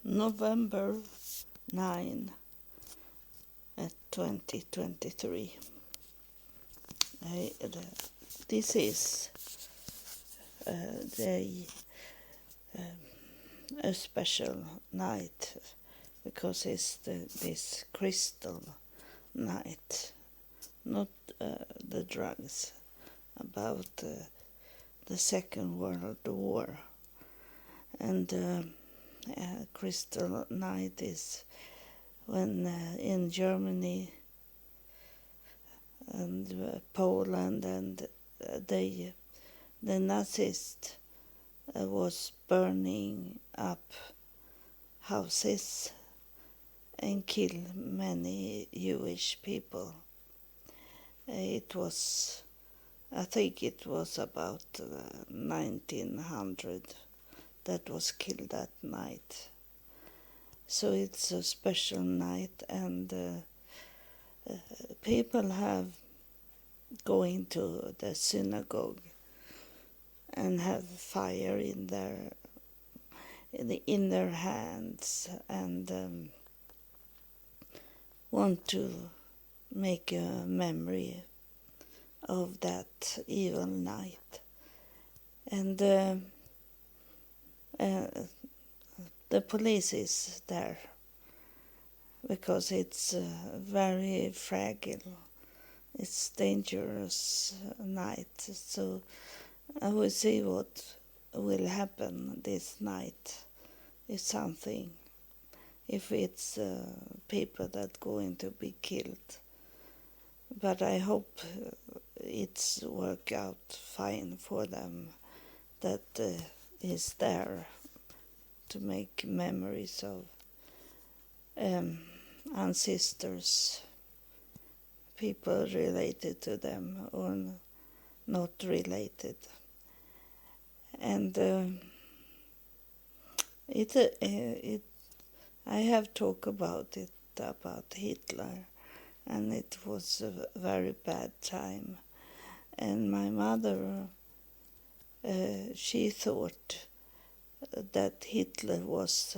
November 9, 2023. This is a special night because it's this crystal night, not the drugs, about the Second World War. And crystal night is when in Germany and Poland and the Nazis was burning up houses and kill many Jewish people. I think it was about 1900 that was killed that night. So it's a special night, and people have going to the synagogue and have fire in their hands and want to make a memory of that evil night. And the police is there because it's very fragile. It's dangerous night, so I will see what will happen this night. If it's people that going to be killed. But I hope it's work out fine for them that is there to make memories of ancestors, people related to them or not related. And I have talked about Hitler, and it was a very bad time. And my mother, she thought that Hitler was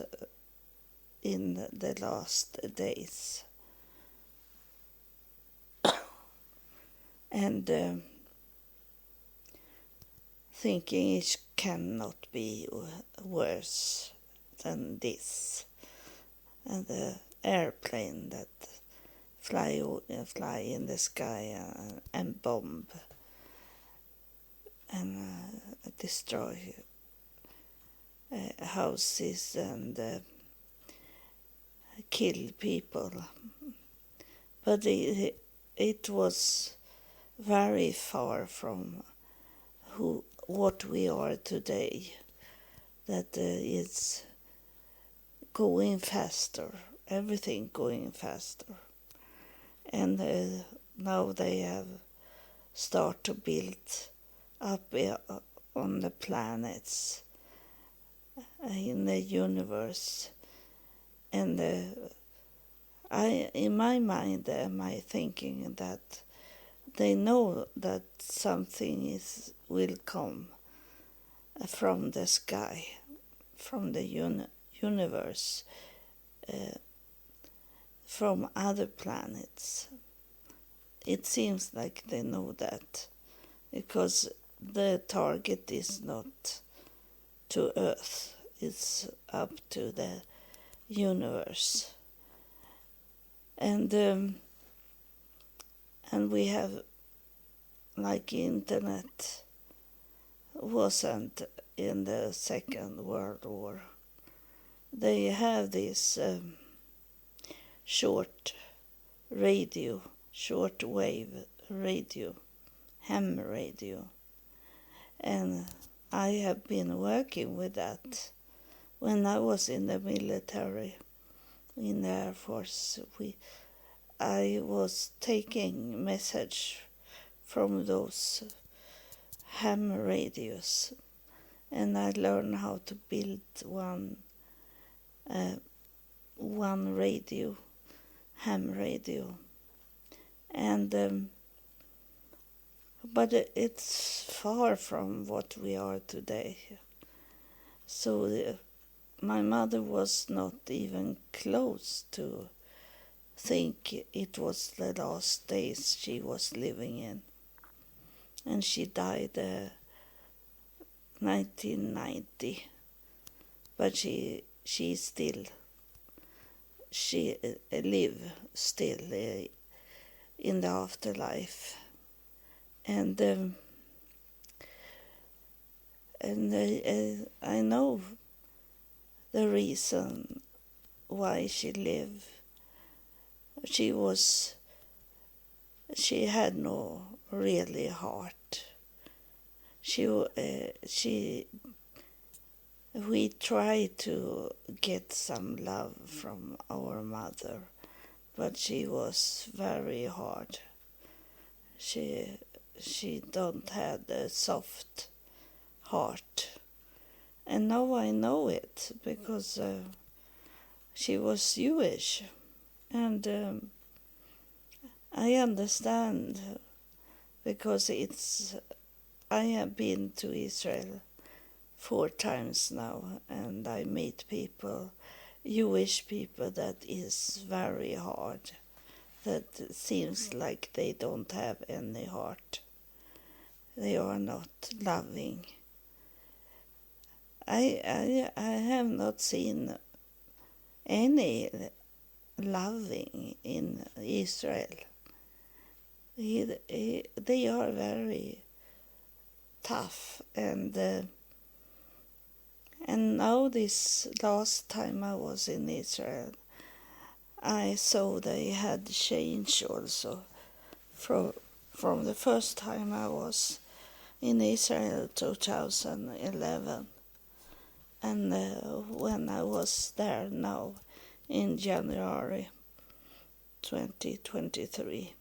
in the last days. And thinking it cannot be worse than this. And the airplane that fly in the sky and bomb and destroy houses and kill people. But it was very far from what we are today, that is going faster, everything going faster. And now they have started to build up on the planets in the universe. And in my mind, am I thinking that they know that something will come from the sky, from the universe, from other planets. It seems like they know that, because the target is not to Earth, it's up to the universe. And we have, like, internet wasn't in the Second World War. They have this shortwave radio, ham radio, and I have been working with that. When I was in the military, in the Air Force, I was taking message from those ham radios, and I learned how to build one radio, ham radio, and but it's far from what we are today. So my mother was not even close to think it was the last days she was living in. And she died 1990. But she live still in the afterlife. And I know the reason why she lived. She had no really heart. We tried to get some love from our mother, but she was very hard. She don't have a soft heart. And now I know it because she was Jewish. And I understand because I have been to Israel 4 times now, and I meet people, Jewish people, that is very hard, that seems like they don't have any heart. They are not loving. I have not seen any loving in Israel. They are very tough, and now this last time I was in Israel, I saw they had changed also from the first time I was in Israel 2011, and when I was there now in January 2023.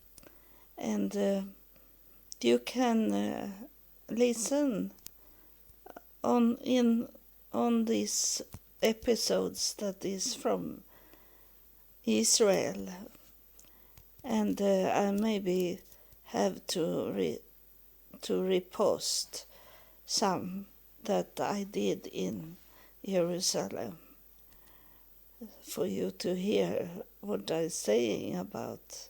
And you can listen on these episodes that is from Israel, and I maybe have to repost some that I did in Jerusalem for you to hear what I'm saying about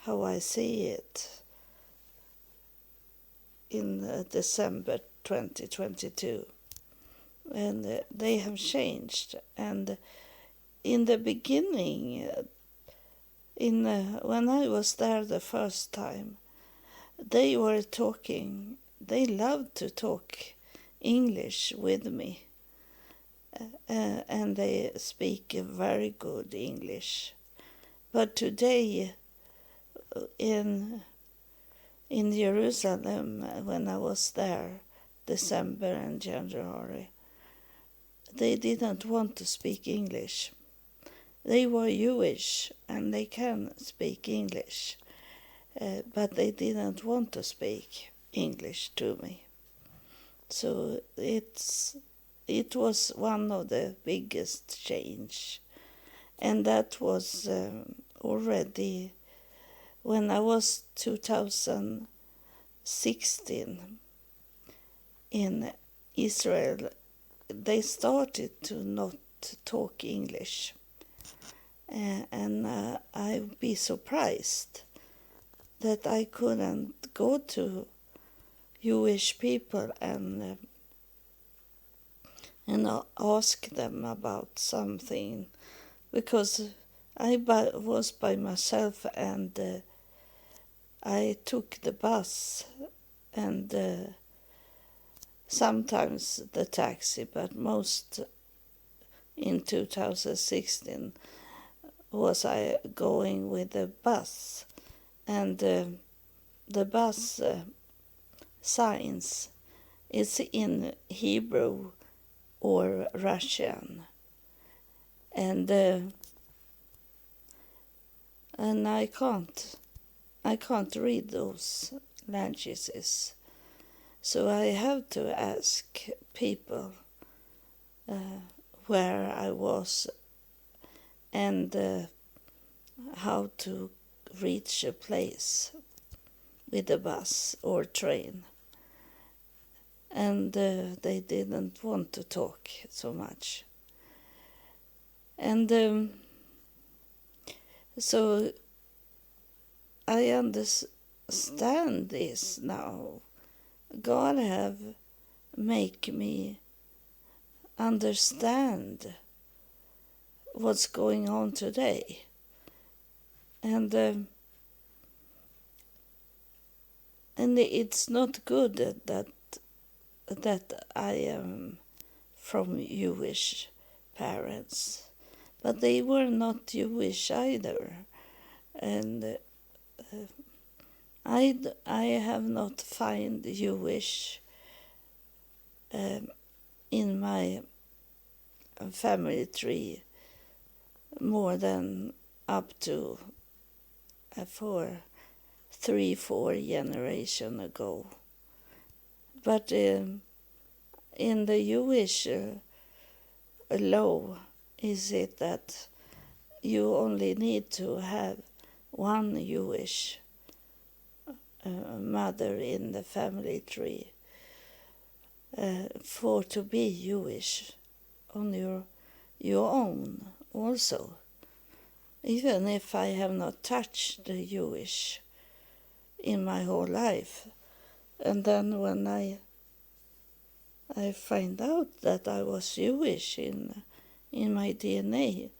how I see it in December 2022. And they have changed. And in the beginning, when I was there the first time, they loved to talk English with me. And they speak very good English. But today, in Jerusalem, when I was there, December and January, they didn't want to speak English. They were Jewish and they can speak English, but they didn't want to speak English to me. So it was one of the biggest change, and that was already when I was 2016 in Israel. They started to not talk English, and I'd be surprised that I couldn't go to Jewish people and ask them about something, because I was by myself, and I took the bus and sometimes the taxi, but most in 2016 was I going with the bus, and the bus signs is in Hebrew or Russian, and I can't read those languages. So I have to ask people where I was and how to reach a place with a bus or train. And they didn't want to talk so much. And so I understand this now. God have make me understand what's going on today. And it's not good that I am from Jewish parents, but they were not Jewish either, and I have not find Jewish in my family tree more than up to 4 generation ago. But in the Jewish law is it that you only need to have one Jewish mother in the family tree for to be Jewish on your own also. Even if I have not touched the Jewish in my whole life. And then when I find out that I was Jewish in my DNA,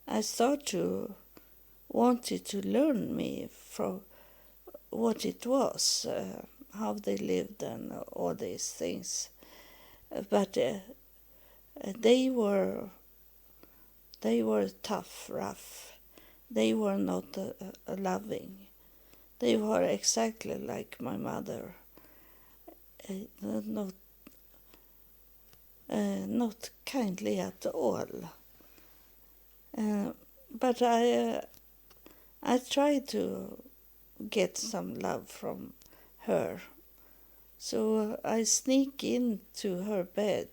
I start to wanted to learn me from what it was, how they lived and all these things. But they were tough, rough. They were not loving. They were exactly like my mother. Not kindly at all. But I tried to get some love from her. So I sneak into her bed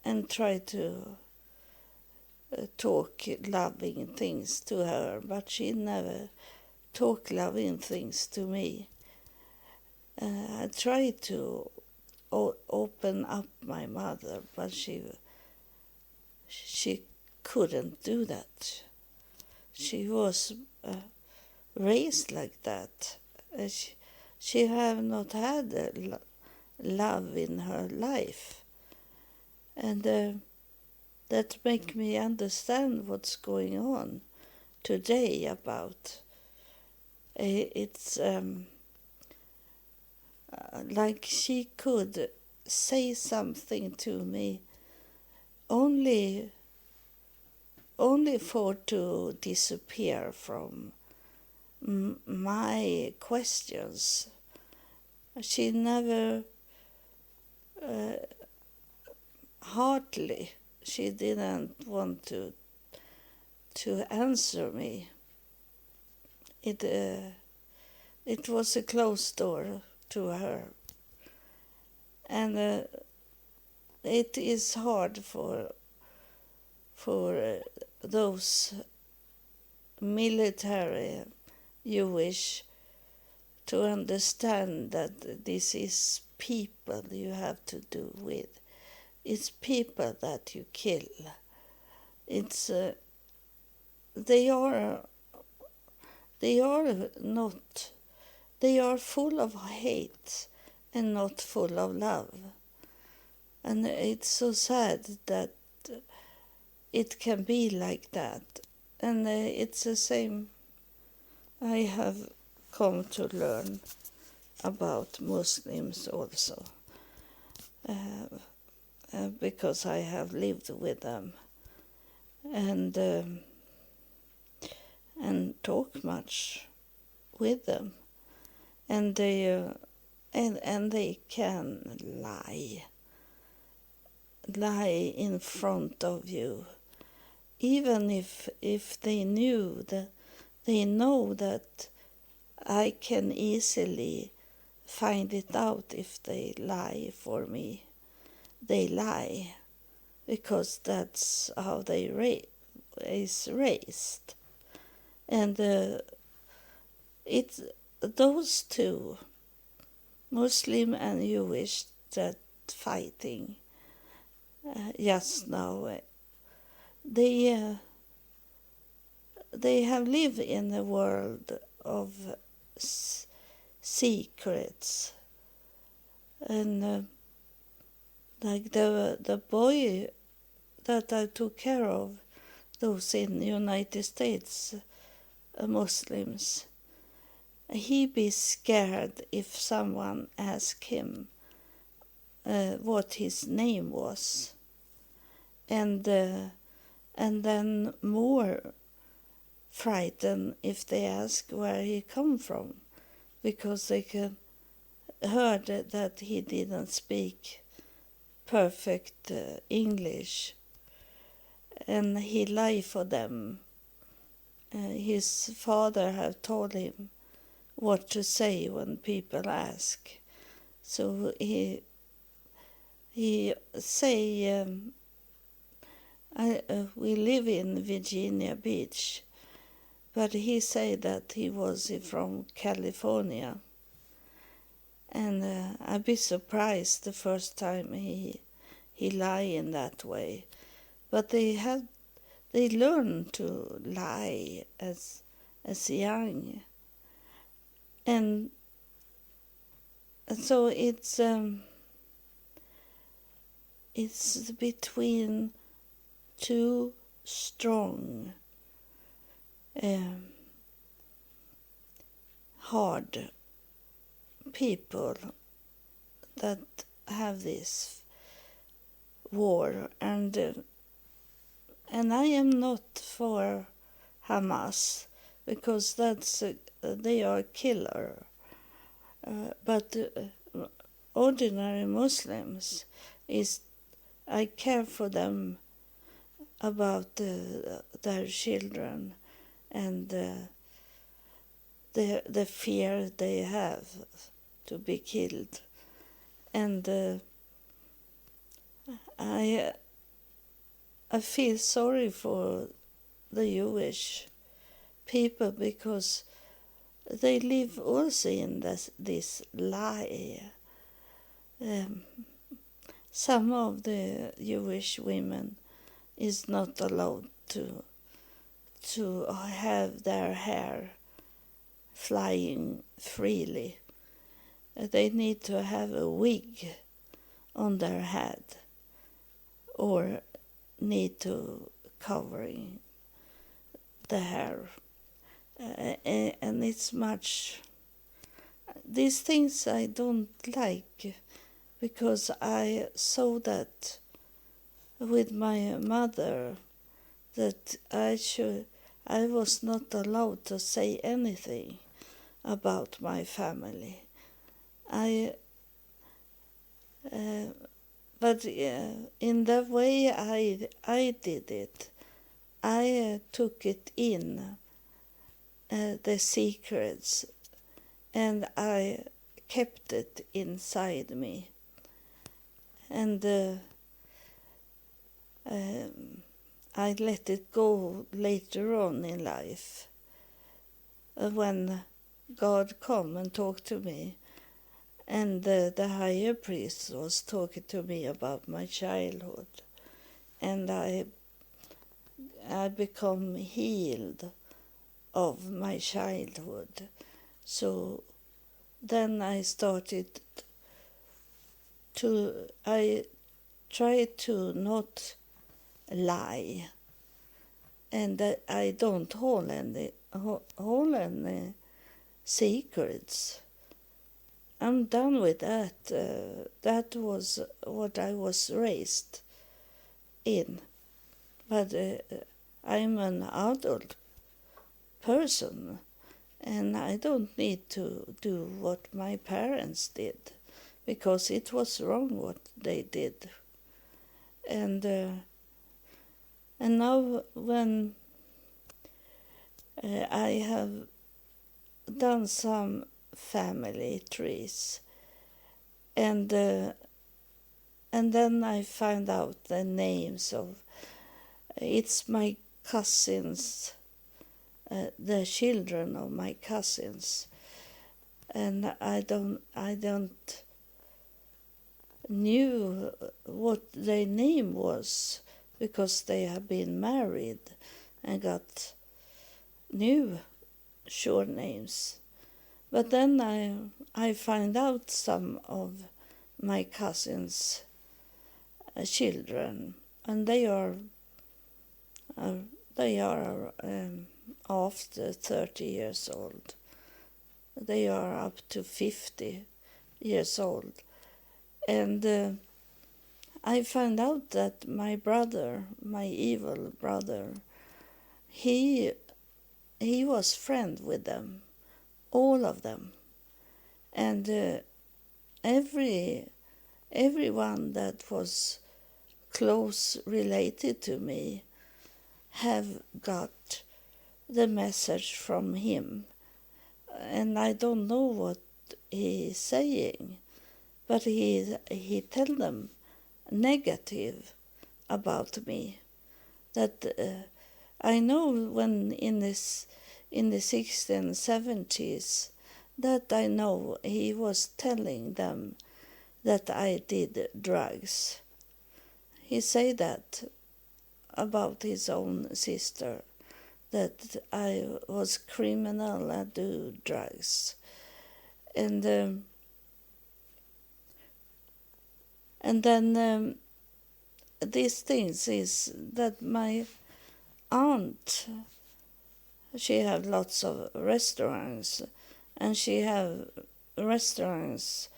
and try to talk loving things to her, but she never talked loving things to me. I tried to open up my mother, but she couldn't do that. She was raised like that. She have not had love in her life, and that make me understand what's going on today about. It's like she could say something to me only for to disappear from my questions. She never hardly she didn't want to answer me. It was a closed door to her, and it is hard for those military Jewish to understand that this is people you have to do with. It's people that you kill. It's they are not. They are full of hate and not full of love. And it's so sad that it can be like that. And it's the same I have come to learn about Muslims also. Because I have lived with them and talk much with them, and they can lie in front of you, even if they know that I can easily find it out if they lie for me. They lie because that's how they is raised. And it's those two, Muslim and Jewish, that fighting just now. they have lived in a world of secrets, and like the boy that I took care of, those in the United States, Muslims, he be scared if someone asked him what his name was, and then more frightened if they ask where he come from, because they heard that he didn't speak perfect English, and he lied for them. His father had told him what to say when people ask, so he say, we live in Virginia Beach, but he said that he was from California, and I'd be surprised the first time he lie in that way. But they learn to lie as young, and so it's between two strong, hard people that have this war, and I am not for Hamas, because that's they are killer, but ordinary Muslims I care for them, about their children, and the fear they have to be killed, and I feel sorry for the Jewish people, because they live also in this lie. Some of the Jewish women is not allowed to have their hair flying freely. They need to have a wig on their head, or need to covering the hair, and it's much. These things I don't like, because I saw that with my mother, that I was not allowed to say anything about my family. But in the way I did it, I took it in, the secrets, and I kept it inside me. And I let it go later on in life, when God come and talked to me, and the higher priest was talking to me about my childhood, and I become healed of my childhood. So then I tried to not lie, and that I don't hold any secrets. I'm done with that. That was what I was raised in. But I'm an adult person, and I don't need to do what my parents did, because it was wrong what they did. And now when I have done some family trees, and then I find out the names of, it's my cousins, the children of my cousins, and I don't knew what their name was because they have been married and got new surnames. But then I find out some of my cousins' children, and they are after 30 years old. They are up to 50 years old. And I found out that my brother, my evil brother, he was friend with them, all of them. And everyone that was close related to me have got the message from him. And I don't know what he's saying, but he tell them negative about me. That I know when in the 60s and 70s, that I know he was telling them that I did drugs. He said that about his own sister, that I was criminal and do drugs. And then these things is that my aunt, she have lots of restaurants, and she have restaurants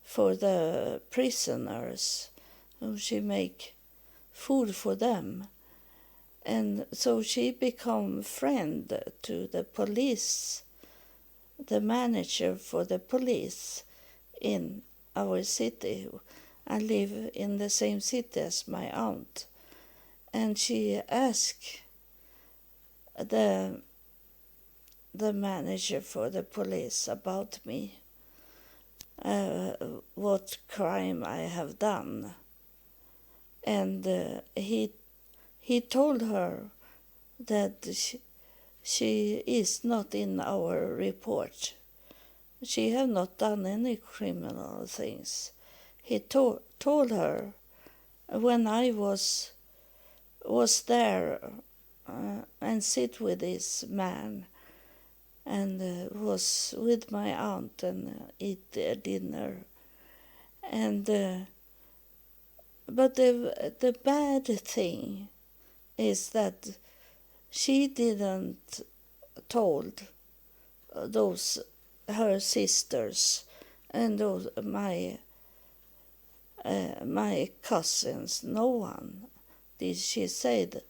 for the prisoners, who she make food for them. And so she become friend to the police, the manager for the police in our city. I live in the same city as my aunt. And she asked the manager for the police about me, what crime I have done. And he told her that she is not in our report. She have not done any criminal things. He told her when I was there and sit with this man and was with my aunt and eat dinner. And but the bad thing is that she didn't told those her sisters and those my cousins. No one did. She said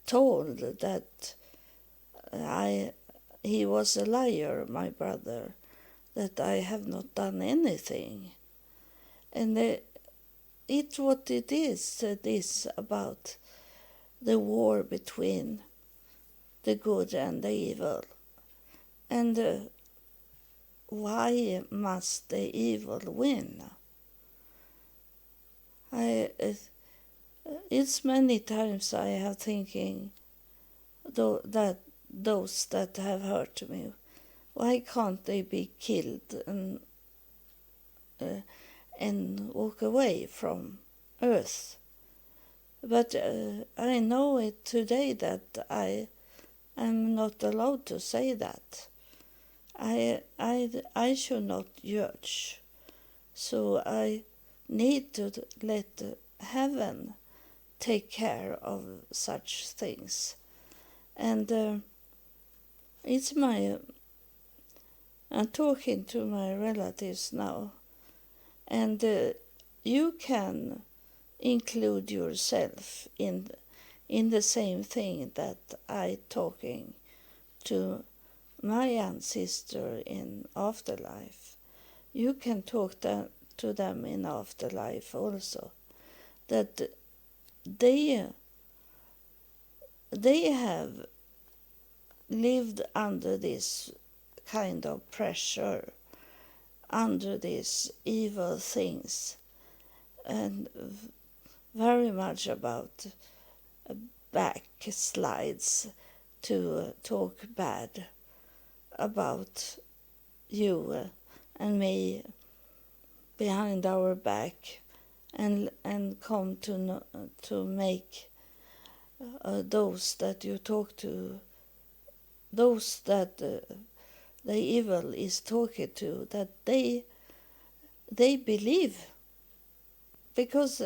told that he was a liar, my brother, that I have not done anything. And it's what it is. It is about the war between the good and the evil. And why must the evil win? It's many times I have thinking that those that have hurt me, why can't they be killed and walk away from earth? But I know it today that I am not allowed to say that. I should not judge. So I need to let heaven take care of such things. And I'm talking to my relatives now, and you can include yourself in the same thing that I talking to my ancestor in afterlife. You can talk to them in afterlife also, that they have lived under this kind of pressure, under these evil things, and very much about backslides to talk bad about you and me behind our back, and come to make those that you talk to, those that the evil is talking to, that they believe, because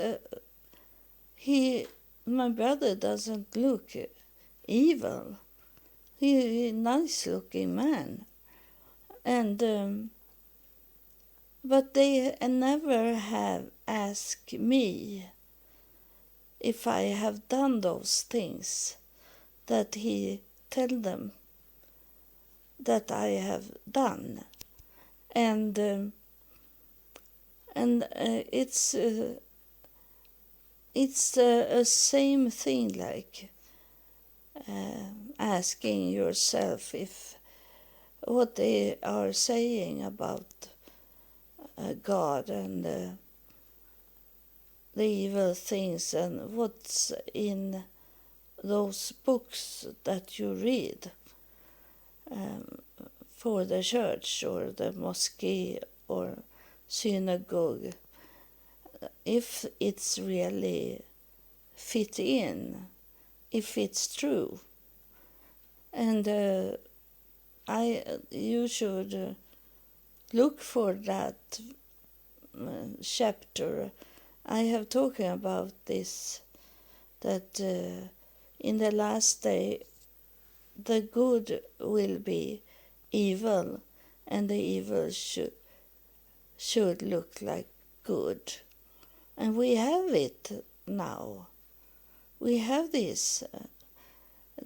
my brother doesn't look evil. He's a nice-looking man, and but they never have asked me if I have done those things that he tell them that I have done, and it's a same thing like asking yourself if what they are saying about God and the evil things and what's in those books that you read for the church or the mosque or synagogue, if it's really fit in, if it's true. And you should look for that chapter. I have talking about this, that in the last day the good will be evil, and the evil should look like good. And we have it now. We have this,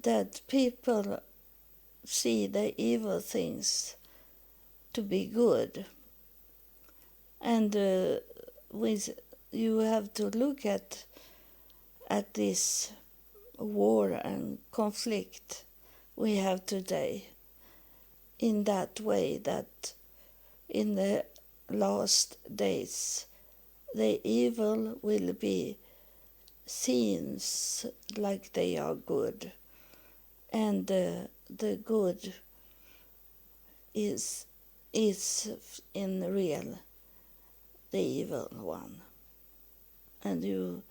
that people see the evil things to be good. And you have to look at this war and conflict we have today in that way, that in the last days the evil will be seen like they are good, and the good is in real the evil one. And you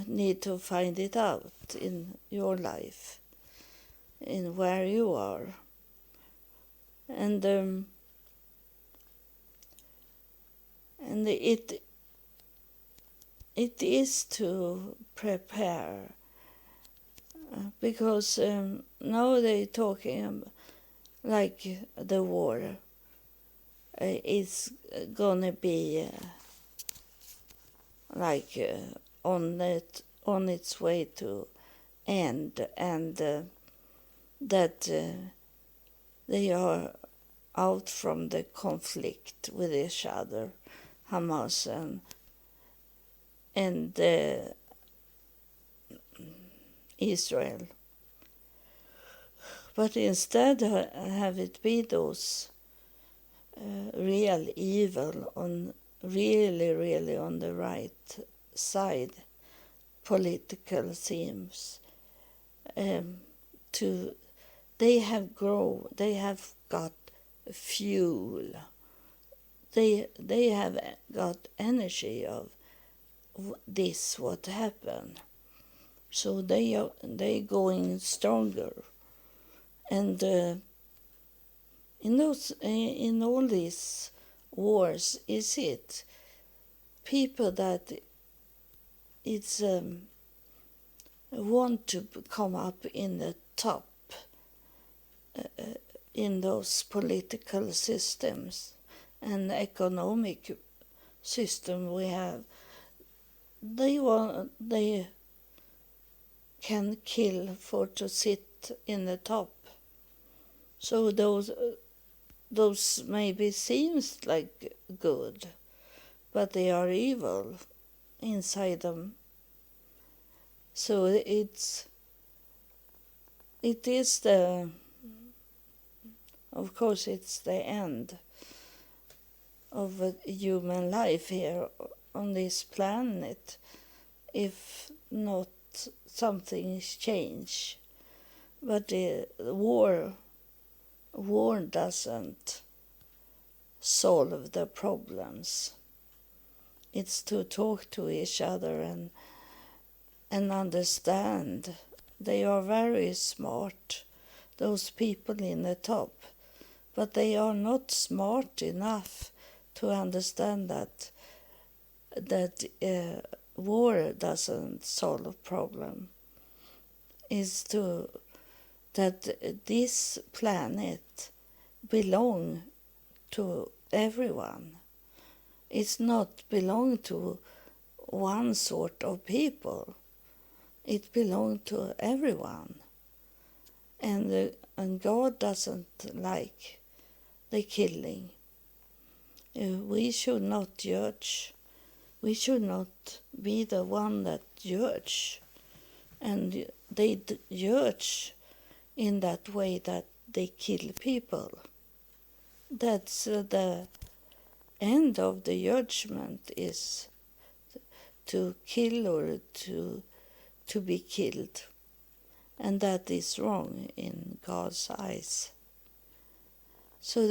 need to find it out in your life, in where you are. And it is to prepare, because now they're talking like the war is gonna be on its way to end, and that they are out from the conflict with each other, Hamas and Israel. But instead have it be those real evil on really on the right side political themes. They have got fuel. They have got energy of this what happened. So they going stronger, and in all these wars, is it people that it's want to come up in the top in those political systems and economic system we have. They can kill for to sit in the top. So those maybe seems like good, but they are evil inside them. So it is of course it's the end of a human life here on this planet, if not something is changed. But the war doesn't solve the problems. It's to talk to each other and understand. They are very smart, those people in the top, but they are not smart enough to understand that war doesn't solve a problem. Is to that this planet belong to everyone. It's not belong to one sort of people. It belongs to everyone. And God doesn't like the killing. We should not judge. We should not be the one that judge. And they judge in that way that they kill people. That's the end of the judgment, is to kill or to be killed. And that is wrong in God's eyes. So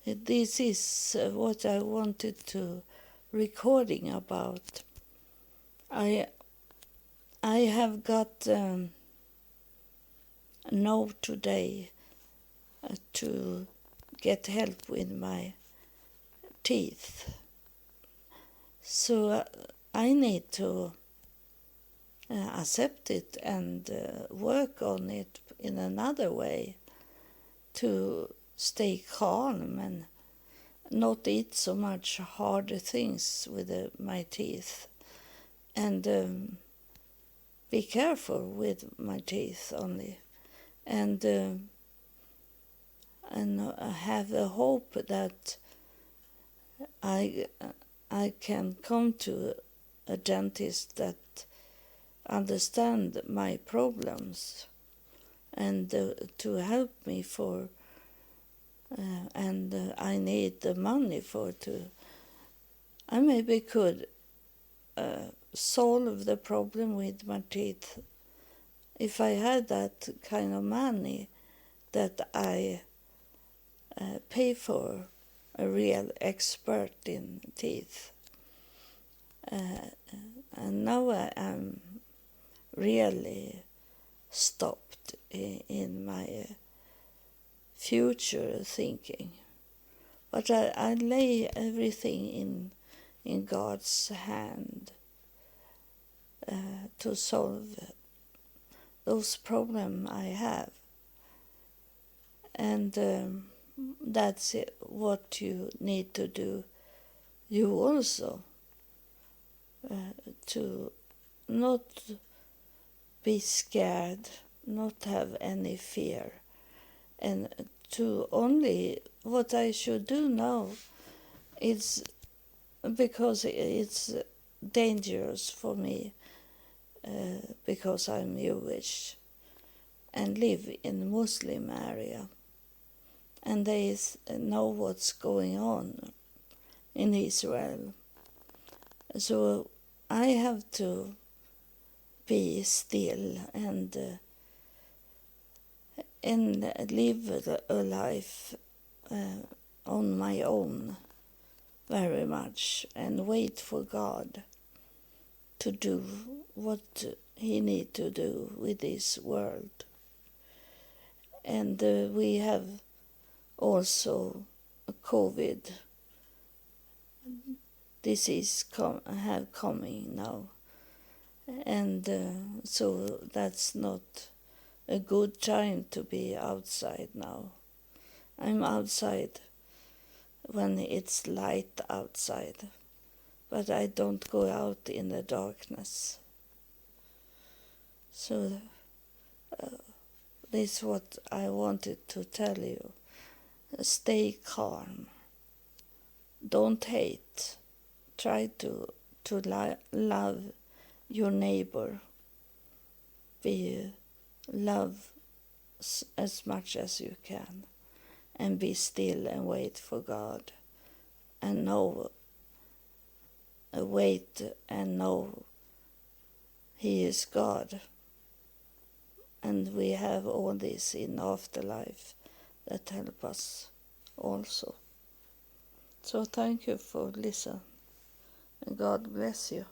this is what I wanted to recording about. I have got a note today to get help with my teeth. So I need to accept it and work on it in another way to stay calm and not eat so much harder things with my teeth, and be careful with my teeth only, and have a hope that I can come to a dentist that understand my problems and to help me for and I need the money for I maybe could solve the problem with my teeth if I had that kind of money that I pay for a real expert in teeth. And now I am really stopped in my future thinking. But I lay everything in God's hand to solve those problems I have. And that's what you need to do, you also, to not be scared, not have any fear, and to only what I should do now is because it's dangerous for me because I'm Jewish and live in Muslim area, and they know what's going on in Israel. So I have to be still and live a life on my own very much and wait for God to do what he need to do with this world. And we have also COVID disease coming now, and so that's not a good time to be outside now. I'm outside when it's light outside, but I don't go out in the darkness. So this is what I wanted to tell you. Stay calm. Don't hate. Try to love your neighbor. Love as much as you can, and be still and wait for God, and wait and know he is God, and we have all this in afterlife that help us also. So thank you for listening, and God bless you.